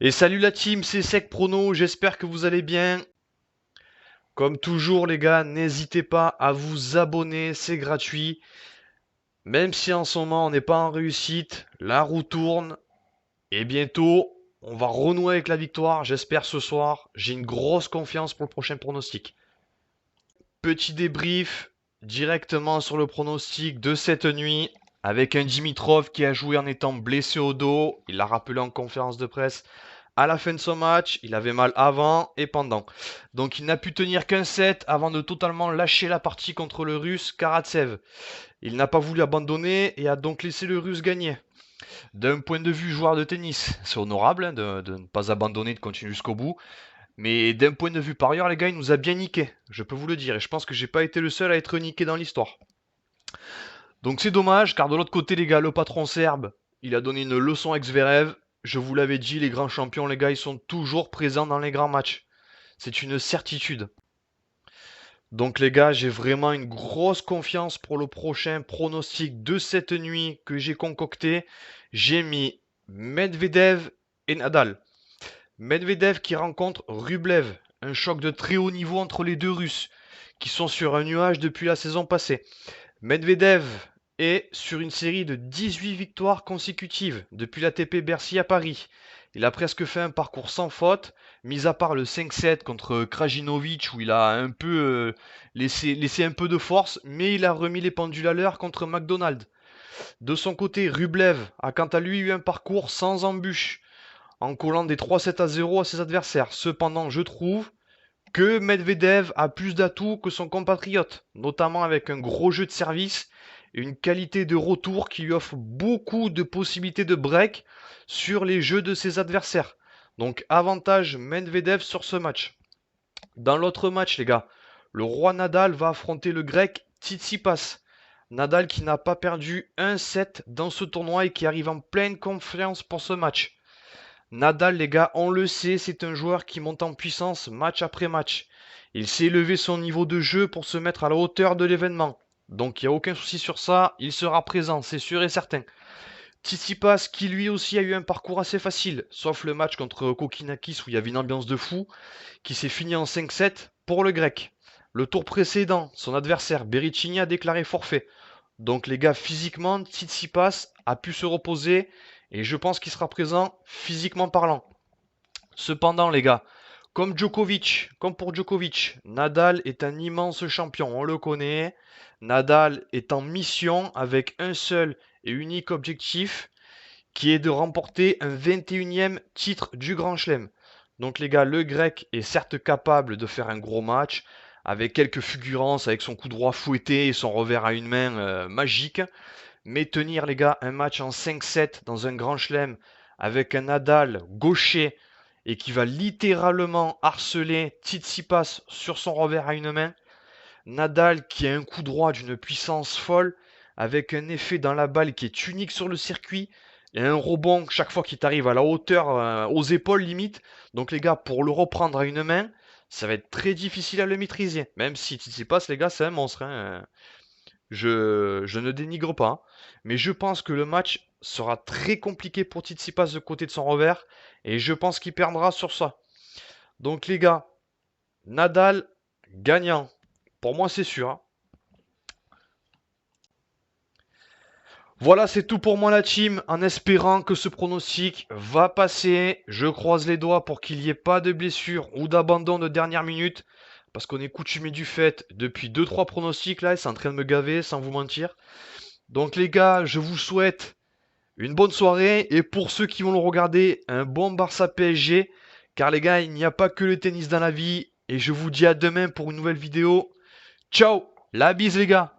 Et salut la team, c'est Sec Prono, j'espère que vous allez bien. Comme toujours les gars, n'hésitez pas à vous abonner, c'est gratuit. Même si en ce moment on n'est pas en réussite, la roue tourne. Et bientôt, on va renouer avec la victoire, j'espère ce soir. J'ai une grosse confiance pour le prochain pronostic. Petit débrief directement sur le pronostic de cette nuit. Avec un Dimitrov qui a joué en étant blessé au dos. Il l'a rappelé en conférence de presse. À la fin de son match, il avait mal avant et pendant. Donc il n'a pu tenir qu'un set avant de totalement lâcher la partie contre le Russe Karatsev. Il n'a pas voulu abandonner et a donc laissé le Russe gagner. D'un point de vue joueur de tennis, c'est honorable hein, de ne pas abandonner, de continuer jusqu'au bout. Mais d'un point de vue parieur, les gars, il nous a bien niqué. Je peux vous le dire. Et je pense que j'ai pas été le seul à être niqué dans l'histoire. Donc c'est dommage, car de l'autre côté, les gars, le patron serbe, il a donné une leçon à Zverev. Je vous l'avais dit, les grands champions, les gars, ils sont toujours présents dans les grands matchs. C'est une certitude. Donc les gars, j'ai vraiment une grosse confiance pour le prochain pronostic de cette nuit que j'ai concocté. J'ai mis Medvedev et Nadal. Medvedev qui rencontre Rublev. Un choc de très haut niveau entre les deux Russes, qui sont sur un nuage depuis la saison passée. Medvedev est sur une série de 18 victoires consécutives depuis l'ATP Bercy à Paris. Il a presque fait un parcours sans faute, mis à part le 5-7 contre Krajinovic où il a un peu laissé un peu de force, mais il a remis les pendules à l'heure contre McDonald. De son côté, Rublev a quant à lui eu un parcours sans embûches, en collant des 3-7-0 à ses adversaires. Cependant, je trouve que Medvedev a plus d'atouts que son compatriote, notamment avec un gros jeu de service et une qualité de retour qui lui offre beaucoup de possibilités de break sur les jeux de ses adversaires. Donc avantage Medvedev sur ce match. Dans l'autre match, les gars, le roi Nadal va affronter le grec Tsitsipas. Nadal qui n'a pas perdu un set dans ce tournoi et qui arrive en pleine confiance pour ce match. Nadal, les gars, on le sait, c'est un joueur qui monte en puissance match après match. Il sait élever son niveau de jeu pour se mettre à la hauteur de l'événement. Donc il n'y a aucun souci sur ça, il sera présent, c'est sûr et certain. Tsitsipas qui lui aussi a eu un parcours assez facile, sauf le match contre Kokinakis où il y avait une ambiance de fou, qui s'est fini en 5-7 pour le grec. Le tour précédent, son adversaire Berrettini a déclaré forfait. Donc les gars, physiquement, Tsitsipas a pu se reposer et je pense qu'il sera présent physiquement parlant. Cependant les gars, comme pour Djokovic, Nadal est un immense champion, on le connaît. Nadal est en mission avec un seul et unique objectif qui est de remporter un 21e titre du Grand Chelem. Donc les gars, le grec est certes capable de faire un gros match, avec quelques fulgurances, avec son coup droit fouetté et son revers à une main magique. Mais tenir les gars un match en 5-7 dans un Grand Chelem avec un Nadal gaucher et qui va littéralement harceler Tsitsipas sur son revers à une main. Nadal qui a un coup droit d'une puissance folle avec un effet dans la balle qui est unique sur le circuit et un rebond chaque fois qu'il t'arrive à la hauteur, aux épaules limite. Donc les gars, pour le reprendre à une main, ça va être très difficile à le maîtriser. Même si Tsitsipas, les gars, c'est un monstre. Hein. Je ne dénigre pas. Mais je pense que le match sera très compliqué pour Tsitsipas de côté de son revers. Et je pense qu'il perdra sur ça. Donc les gars, Nadal gagnant. Pour moi, c'est sûr. Hein. Voilà, c'est tout pour moi la team, en espérant que ce pronostic va passer. Je croise les doigts pour qu'il n'y ait pas de blessure ou d'abandon de dernière minute. Parce qu'on est coutumé du fait depuis 2-3 pronostics là, et c'est en train de me gaver sans vous mentir. Donc les gars, je vous souhaite une bonne soirée. Et pour ceux qui vont le regarder, un bon Barça PSG. Car les gars, il n'y a pas que le tennis dans la vie. Et je vous dis à demain pour une nouvelle vidéo. Ciao, la bise les gars.